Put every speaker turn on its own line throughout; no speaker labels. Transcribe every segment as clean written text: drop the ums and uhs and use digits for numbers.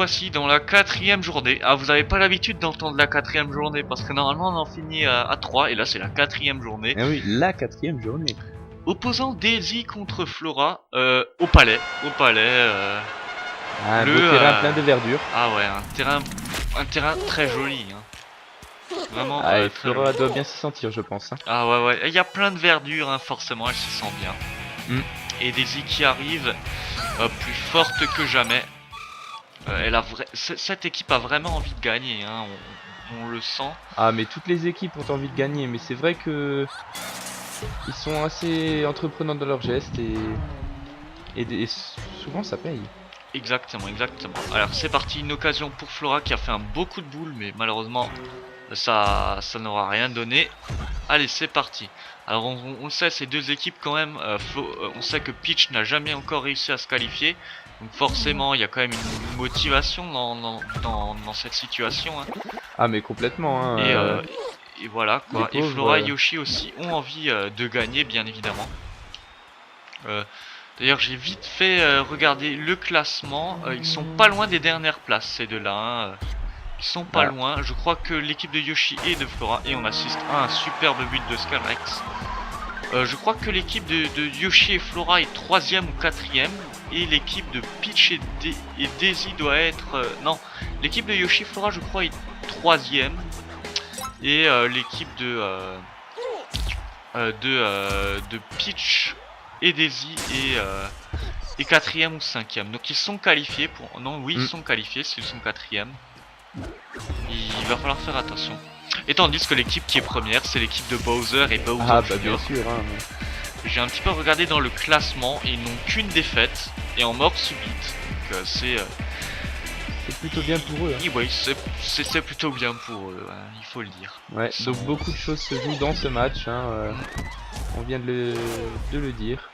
voici dans la 4e journée. Ah, vous n'avez pas l'habitude d'entendre la 4e journée parce que normalement on en finit à 3 et là c'est la 4e journée.
Ah oui, la 4e journée.
Opposant Daisy contre Flora au palais.
Un beau terrain plein de verdure.
Ah ouais, un terrain très joli. Hein. Vraiment.
Ah, et Flora doit bien s'y sentir, je pense. Hein.
Ah ouais, il y a plein de verdure, hein, forcément, elle s'y sent bien. Et Daisy qui arrive plus forte que jamais. Cette équipe a vraiment envie de gagner, hein, on le sent.
Ah, mais toutes les équipes ont envie de gagner, mais c'est vrai que ils sont assez entreprenants dans leurs gestes et souvent ça paye.
Exactement. Alors c'est parti, une occasion pour Flora qui a fait un beau coup de boule, mais malheureusement ça n'aura rien donné. Allez, c'est parti. Alors on sait, ces deux équipes quand même, on sait que Peach n'a jamais encore réussi à se qualifier. Donc forcément, il y a quand même une motivation dans cette situation. Hein.
Ah mais complètement. Hein,
et voilà quoi. Et Flora et Yoshi aussi ont envie de gagner, bien évidemment. D'ailleurs, j'ai vite fait regarder le classement. Ils sont pas loin des dernières places, ces deux-là. Hein. Ils sont pas loin. Je crois que l'équipe de Yoshi et de Flora, et on assiste à un superbe but de Skyrex. Je crois que l'équipe de Yoshi et Flora est 3e ou 4e. Et l'équipe de Peach et Daisy doit être... non, l'équipe de Yoshi et Flora, je crois, est 3e. Et l'équipe de Peach et Daisy est 4e ou 5e. Donc ils sont qualifiés pour... Non, oui, ils sont qualifiés s'ils sont 4e. Il va falloir faire attention. Et tandis que l'équipe qui est première, c'est l'équipe de Bowser et Bowser
Ah
Jr.
bah bien sûr. Hein, mais...
J'ai un petit peu regardé dans le classement et ils n'ont qu'une défaite et en mort subite. Donc c'est
plutôt bien pour eux. Hein.
Oui, c'est plutôt bien pour eux, hein, il faut le dire.
Ouais, donc beaucoup de choses se jouent dans ce match. Hein, on vient de le dire.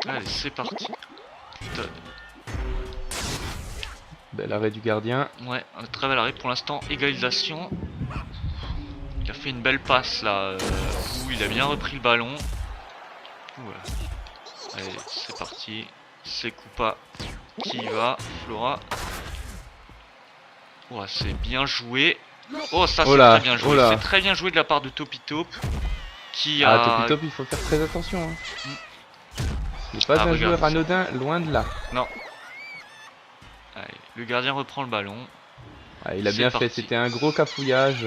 Allez, c'est parti. Todd.
Bel arrêt du gardien.
Ouais, un très bel arrêt pour l'instant. Égalisation. Il a fait une belle passe là, où il a bien repris le ballon. Allez, c'est parti. C'est Koopa qui y va. Flora. Ouais, c'est bien joué. Oh, ça c'est très bien joué. C'est très bien joué de la part de Topitop. Qui a...
Topitop, il faut faire très attention. Hein. Il n'est pas un joueur anodin, loin de là.
Non. Allez, le gardien reprend le ballon.
Ah, il a bien fait, c'était un gros cafouillage.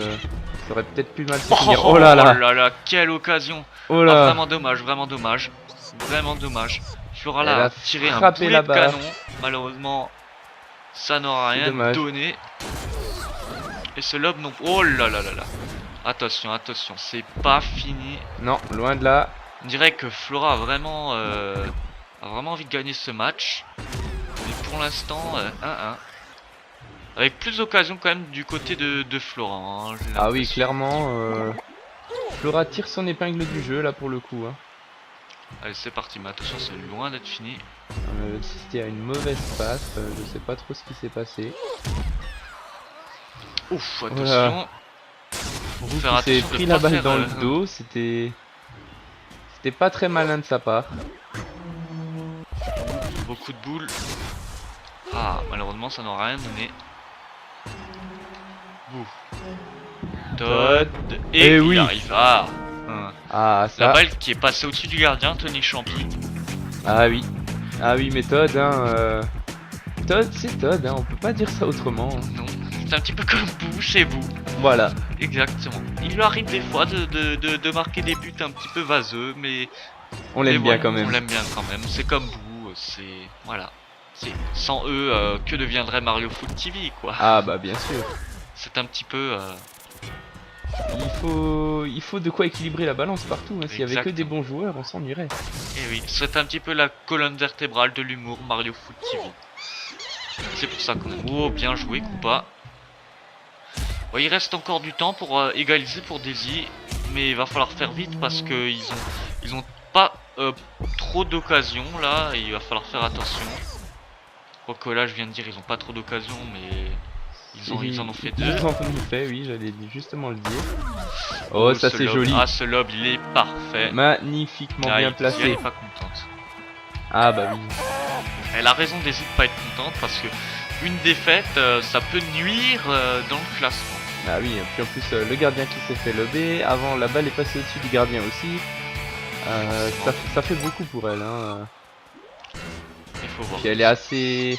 Ça aurait peut-être pu mal se finir.
Oh là là, quelle occasion.
Oh là.
Ah, vraiment dommage. Vraiment dommage. Flora là a tiré un boulet de canon. Malheureusement, ça n'aura rien donné. Et ce lob non. Oh là là là là. Attention, c'est pas fini.
Non, loin de là.
On dirait que Flora a vraiment envie de gagner ce match. Mais pour l'instant, 1-1. Avec plus d'occasions quand même du côté de Flora. Hein,
ah oui, clairement. Flora tire son épingle du jeu là pour le coup. Hein.
Allez, c'est parti, mais attention, c'est loin d'être fini.
C'était à une mauvaise passe, je sais pas trop ce qui s'est passé.
Ouf, attention.
Il s'est pris la balle dans le dos, c'était pas très malin de sa part.
Beaucoup de boules. Ah, malheureusement, ça n'aura rien donné. Todd, et oui. Il arrive.
Ah, ça.
La balle qui est passée au-dessus du gardien, Tony Champi.
Ah oui, mais Todd, hein, Todd, c'est Todd, hein, on peut pas dire ça autrement. Hein.
Non, c'est un petit peu comme vous, chez vous.
Voilà.
Exactement. Il lui arrive des fois de marquer des buts un petit peu vaseux, mais...
On l'aime bien quand même.
On l'aime bien quand même, c'est comme vous, c'est... Voilà. Sans eux, que deviendrait Mario Foot TV, quoi.
Ah bah bien sûr.
C'est un petit peu...
Il faut de quoi équilibrer la balance partout. Hein. S'il y avait que des bons joueurs, on s'ennuierait.
Et oui, c'est un petit peu la colonne vertébrale de l'humour Mario Foot TV. C'est pour ça qu'on aime. Oh, bien joué, Koopa. Bon, il reste encore du temps pour égaliser pour Daisy, mais il va falloir faire vite parce que ils ont pas trop d'occasions là, et il va falloir faire attention. Quoique là, je viens de dire, ils ont pas trop d'occasions, mais ils en ont fait deux.
Ils en ont fait, oui, j'allais justement le dire. Oh, ça c'est joli.
Ah, ce lob, il est parfait.
Magnifiquement bien placé.
Elle est pas contente.
Ah bah oui.
elle a raison d'essayer de pas être contente parce que une défaite, ça peut nuire dans le classement.
Ah oui, et puis en plus le gardien qui s'est fait lober, avant la balle est passée au-dessus du gardien aussi. Ça fait beaucoup pour elle. Hein.
Il faut voir.
Puis elle est assez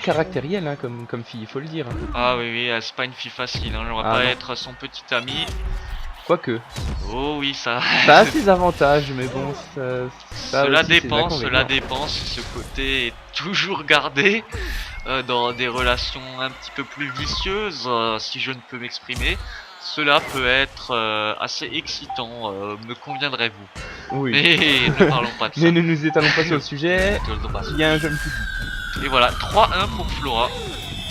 caractérielle hein, comme fille, il faut le dire. Hein.
Ah oui, c'est pas une fille facile, hein. J'aimerais pas être son petit ami.
Quoique.
Oh oui, ça.
Ça a ses avantages, mais bon,
cela dépend si ce côté est toujours gardé dans des relations un petit peu plus vicieuses, si je ne peux m'exprimer. Cela peut être assez excitant, me conviendrez-vous?
Oui.
Mais ne parlons pas de ça.
Mais ne nous étalons pas sur le sujet. Il y a un jeune
Et voilà, 3-1 pour Flora.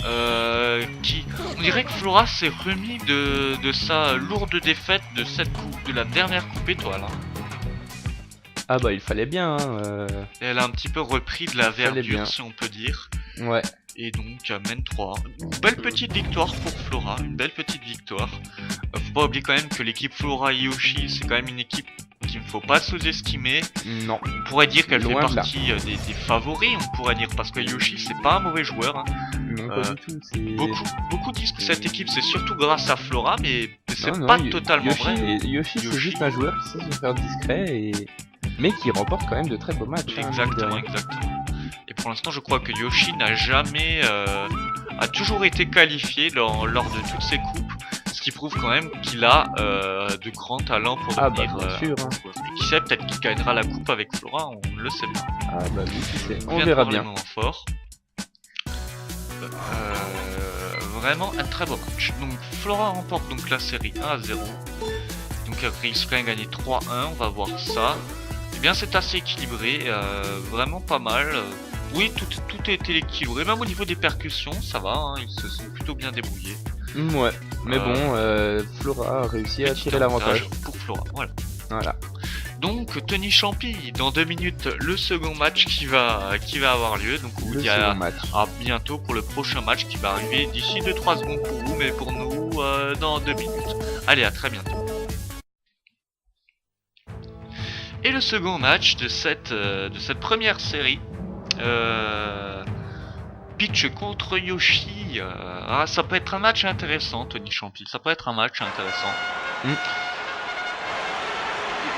On dirait que Flora s'est remis de sa lourde défaite de cette coupe, de la dernière coupe étoile. Hein.
Ah bah il fallait bien. Hein,
Et elle a un petit peu repris de la verdure, si on peut dire.
Ouais.
Et donc mène 3. Une belle petite victoire pour Flora, une belle petite victoire. Faut pas oublier quand même que l'équipe Flora et Yoshi, c'est quand même une équipe qu'il ne faut pas sous-estimer.
Non.
On pourrait dire qu'elle fait
Loin de là.
partie des favoris, on pourrait dire, parce que Yoshi c'est pas un mauvais joueur. Hein.
Non, pas du tout.
Beaucoup disent que cette équipe c'est surtout grâce à Flora, mais c'est
Non,
pas totalement vrai.
Yoshi c'est juste un joueur qui sait se faire discret mais qui remporte quand même de très beaux matchs.
Exactement, exactement. Et pour l'instant, je crois que Yoshi n'a jamais, a toujours été qualifié lors de toutes ses coupes, ce qui prouve quand même qu'il a de grands talents pour devenir.
Bien sûr. Hein.
Qui sait, peut-être qu'il gagnera la coupe avec Flora, on ne le sait pas.
Ah bah oui, qui sait. On verra bien.
Fort. Vraiment un très beau match. Donc Flora remporte donc la série 1-0. Donc elle risque quand même gagner 3-1, on va voir ça. Eh bien c'est assez équilibré, vraiment pas mal. Oui, tout est équilibré, même au niveau des percussions, ça va, hein, ils se sont plutôt bien débrouillés.
Ouais, mais bon, Flora a réussi à tirer l'avantage.
Pour Flora,
voilà.
Donc Tony Champy, dans 2 minutes, le second match qui va avoir lieu. Donc on vous dit à bientôt pour le prochain match qui va arriver d'ici 2-3 secondes pour vous, mais pour nous dans 2 minutes. Allez, à très bientôt. Et le second match de cette première série, Peach contre Yoshi. Ça peut être un match intéressant, Tony Champy. Ça peut être un match intéressant.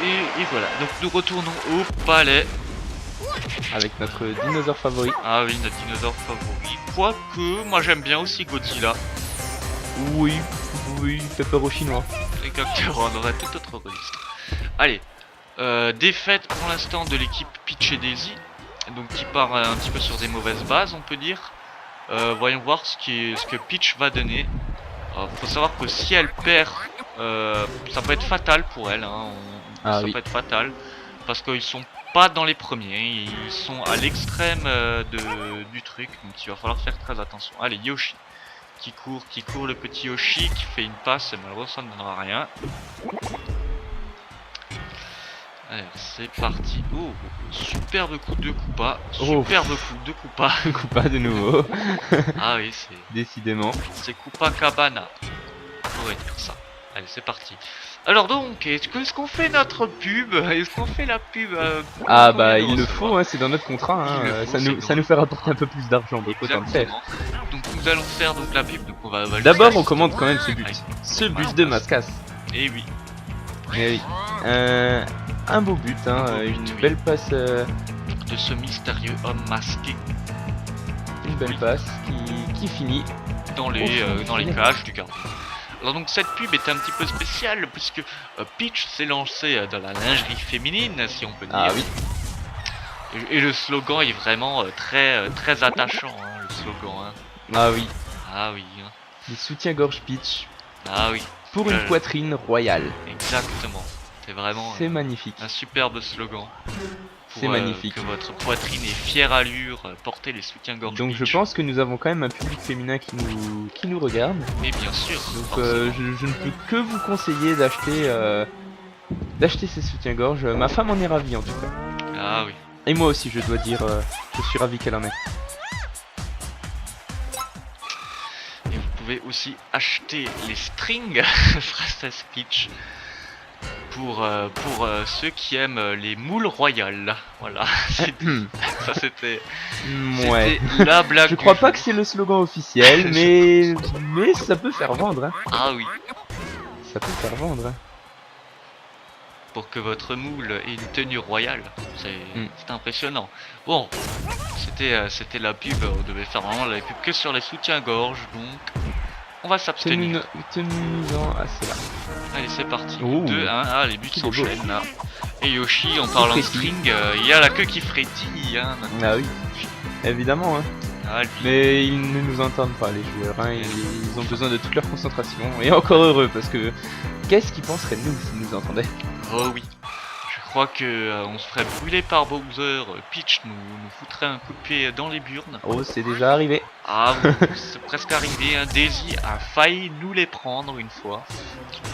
Et voilà, donc nous retournons au palais.
Avec notre dinosaure favori.
Ah oui, notre dinosaure favori. Quoique, moi j'aime bien aussi Godzilla.
Oui, fait peur aux Chinois.
Exactement, on aurait tout autre registre. Allez, défaite pour l'instant de l'équipe Peach et Daisy. Donc qui part un petit peu sur des mauvaises bases, on peut dire. Voyons voir ce que Peach va donner. Faut savoir que si elle perd, ça peut être fatal pour elle. Hein. Ça peut être fatal parce qu'ils sont pas dans les premiers, ils sont à l'extrême du truc, donc il va falloir faire très attention. Allez, Yoshi qui court, le petit Yoshi qui fait une passe, et malheureusement ça ne donnera rien. Allez, c'est parti. Oh, superbe coup de Koopa. Superbe coup de Koopa.
Koopa de nouveau.
Ah oui, c'est...
Décidément.
C'est Koopa Cabana. On pourrait dire ça. Allez, c'est parti. Alors donc, est-ce qu'on fait notre pub? Est-ce qu'on fait la pub
Ah bah il le faut, hein, c'est dans notre contrat, hein. Ça nous fait rapporter un peu plus d'argent, donc autant le faire.
Donc nous allons faire donc la pub, donc on va...
D'abord on commande quand même ce but. Ce but de Mascas.
Et oui.
Et oui. Un beau but, hein, une belle passe...
de ce mystérieux homme masqué.
Une belle passe qui finit
dans les cages du gardien. Alors donc cette pub est un petit peu spéciale puisque Peach s'est lancée dans la lingerie féminine, si on peut dire.
Ah oui.
Et le slogan est vraiment très attachant, hein, le slogan. Hein.
Ah oui.
Ah oui. Hein.
Le soutien-gorge Peach.
Ah oui.
Pour une poitrine royale.
Exactement. C'est vraiment...
C'est magnifique.
Un superbe slogan.
C'est magnifique.
Que votre poitrine est fière allure, portez les soutiens-gorge.
Donc je pense que nous avons quand même un public féminin qui nous regarde.
Mais bien sûr.
Donc je ne peux que vous conseiller d'acheter ces soutiens-gorge. Ma femme en est ravie en tout cas.
Ah oui.
Et moi aussi je dois dire, je suis ravi qu'elle en ait.
Et vous pouvez aussi acheter les strings Princess Peach. pour ceux qui aiment les moules royales. Voilà, ça c'était
Ouais.
la blague.
Je crois
du
pas
jour.
que c'est le slogan officiel, mais ça peut faire vendre. Hein.
Ah oui,
Ça peut faire vendre. Hein.
pour que votre moule ait une tenue royale, c'est
Mm.
c'est impressionnant. Bon, c'était la pub, on devait faire vraiment la pub que sur les soutiens-gorge, donc on va s'abstenir.
Tenue-nous-en à cela.
Allez, c'est parti.
Ouh.
2, 1, ah, les buts
Qu'il est beau.
s'enchaînent là. Et Yoshi, en parlant de
frétille.
string, il y a la queue qui frétille. Hein.
Ah oui, évidemment. Hein.
Ah, lui.
Mais ils ne nous entendent pas, les joueurs. Hein. Ils ont besoin de toute leur concentration. Et encore heureux, parce que qu'est-ce qu'ils penseraient de nous s'ils nous entendaient?
Oh oui. Je crois que on se ferait brûler par Bowser. Peach nous foutrait un coup de pied dans les burnes.
Oh, c'est déjà arrivé.
Ah, oui, c'est presque arrivé. Hein. Daisy a failli nous les prendre une fois.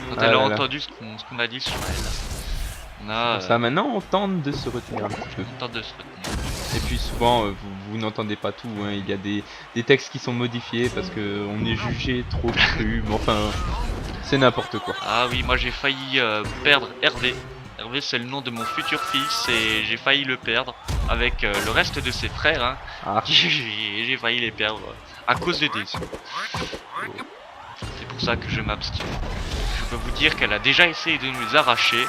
Quand
Ah
elle a
là là.
entendu ce qu'on a dit sur elle. On a
Pour ça, maintenant, on tente de se retenir un petit peu.
on tente de se retenir.
Et puis souvent, vous n'entendez pas tout. Hein. Il y a des textes qui sont modifiés parce que on est jugé trop cru. Mais enfin, c'est n'importe quoi.
Ah oui, moi j'ai failli perdre Hervé. Hervé, c'est le nom de mon futur fils et j'ai failli le perdre avec le reste de ses frères. Hein.
Ah,
J'ai failli les perdre à cause de Daisy. C'est pour ça que je m'abstiens. Je peux vous dire qu'elle a déjà essayé de nous les arracher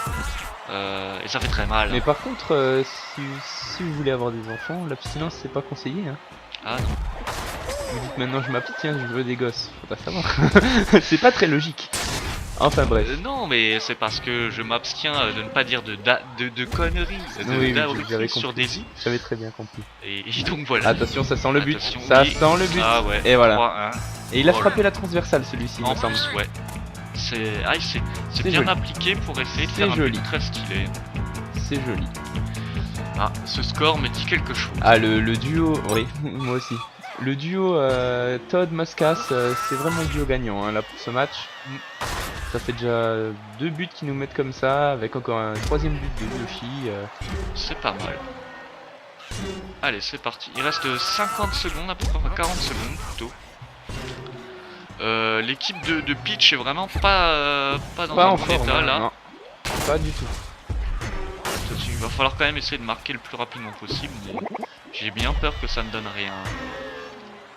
et ça fait très mal.
mais par contre, si vous voulez avoir des enfants, l'abstinence c'est pas conseillé. Hein.
Ah non.
Vous dites maintenant je m'abstiens, je veux des gosses. Faut pas savoir. C'est pas très logique. Enfin bref.
Non, mais c'est parce que je m'abstiens de ne pas dire de conneries,
Oui,
d'abrutis
j'avais
sur
compris.
Daisy.
J'avais très bien compris.
Et donc voilà.
Attention, ça sent le but.
Attention,
Ça
oui.
sent le but.
Ah ouais.
Et voilà.
3-1.
Et il a
Oh
frappé la transversale celui-ci, il
En
me semble.
plus, ouais. C'est
C'est
bien
joli.
appliqué pour essayer de
C'est
faire un
joli.
but très stylé.
C'est joli.
Ah, ce score me dit quelque chose.
Ah, le duo, oui, moi aussi. Le duo Todd Muscas, c'est vraiment le duo gagnant hein, là pour ce match. Ça fait déjà 2 buts qui nous mettent comme ça, avec encore un 3ème but de Yoshi.
C'est pas mal. Allez, c'est parti. Il reste 50 secondes, à peu près 40 secondes plutôt. L'équipe de Peach est vraiment pas dans
Pas
un
en
bon
forme,
état
hein,
là.
non. Pas du tout.
Il va falloir quand même essayer de marquer le plus rapidement possible. Mais j'ai bien peur que ça ne donne rien.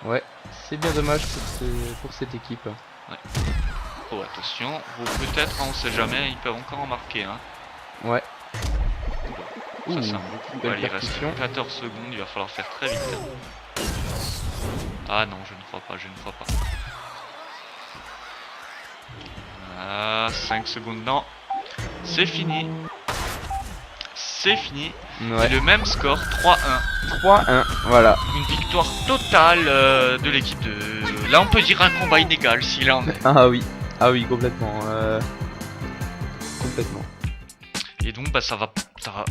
Ouais, c'est bien dommage pour cette équipe.
Oh attention, peut-être, hein, on sait jamais, ils peuvent encore en marquer. Hein.
Ouais.
Ça
Ouh,
c'est un beaucoup.
belle
Allez, il reste
percussion.
14 secondes, il va falloir faire très vite. Hein. Ah non, je ne crois pas, je ne crois pas. Ah, 5 secondes, non. C'est fini. C'est fini.
Ouais.
C'est le même score, 3-1.
3-1, voilà.
Une victoire totale de l'équipe de... Là on peut dire un combat inégal s'il en est.
Ah oui, complètement. Complètement.
Et donc bah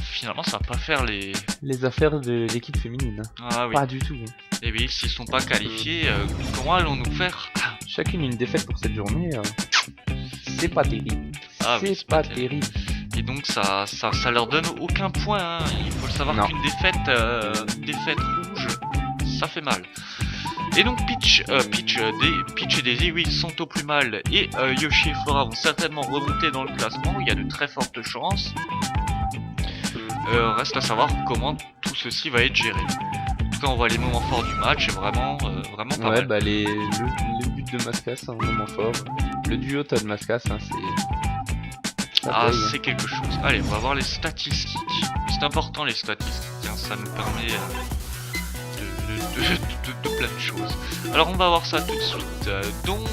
finalement ça va pas faire les...
Les affaires de l'équipe féminine.
Ah oui.
Pas du tout.
Et oui, s'ils sont pas qualifiés, comment allons-nous faire?
Chacune une défaite pour cette journée. C'est pas terrible.
Ah oui,
c'est pas terrible.
Et donc ça leur donne aucun point. Hein. Il faut le savoir
Non.
qu'une défaite rouge, ça fait mal. Et donc Peach et Daisy, oui, sont au plus mal. Et Yoshi et Flora vont certainement remonter dans le classement. Il y a de très fortes chances. Reste à savoir comment tout ceci va être géré. En tout cas, on voit les moments forts du match. C'est vraiment pas
Ouais,
mal.
bah les buts de Mascas, un moment fort. Le duo Todd Mascas, hein, c'est. Ça
Ah,
paye.
c'est quelque chose. Allez, on va voir les statistiques. C'est important les statistiques, hein, ça nous permet de plein de choses. Alors on va voir ça tout de suite. Donc,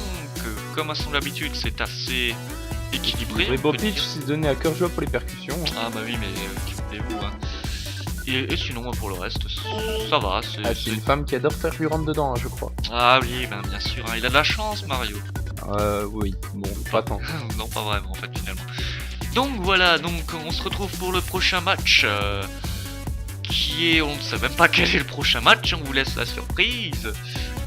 comme à son habitude, c'est assez équilibré.
Rainbow
on peut
Peach
dire.
s'est donné à cœur joie pour les percussions. Hein.
Ah bah oui, mais qui voulez-vous hein. Et sinon, pour le reste, ça va.
Ah, c'est une femme qui adore faire lui rentre dedans, hein, je crois.
Ah oui, ben bien sûr, hein, il a de la chance, Mario.
Oui, bon, pas tant.
Non, pas vraiment en fait finalement. Donc voilà, donc on se retrouve pour le prochain match. Qui est, on ne sait même pas quel est le prochain match, on vous laisse la surprise.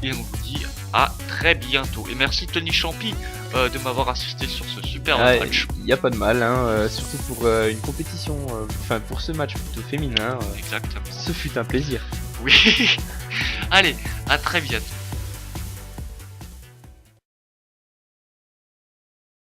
Et on vous dit à très bientôt. Et merci Tony Champy de m'avoir assisté sur ce super match.
Y a pas de mal, hein, surtout pour une compétition, enfin pour ce match plutôt féminin.
Exactement.
Ce fut un plaisir.
Oui. Allez, à très bientôt.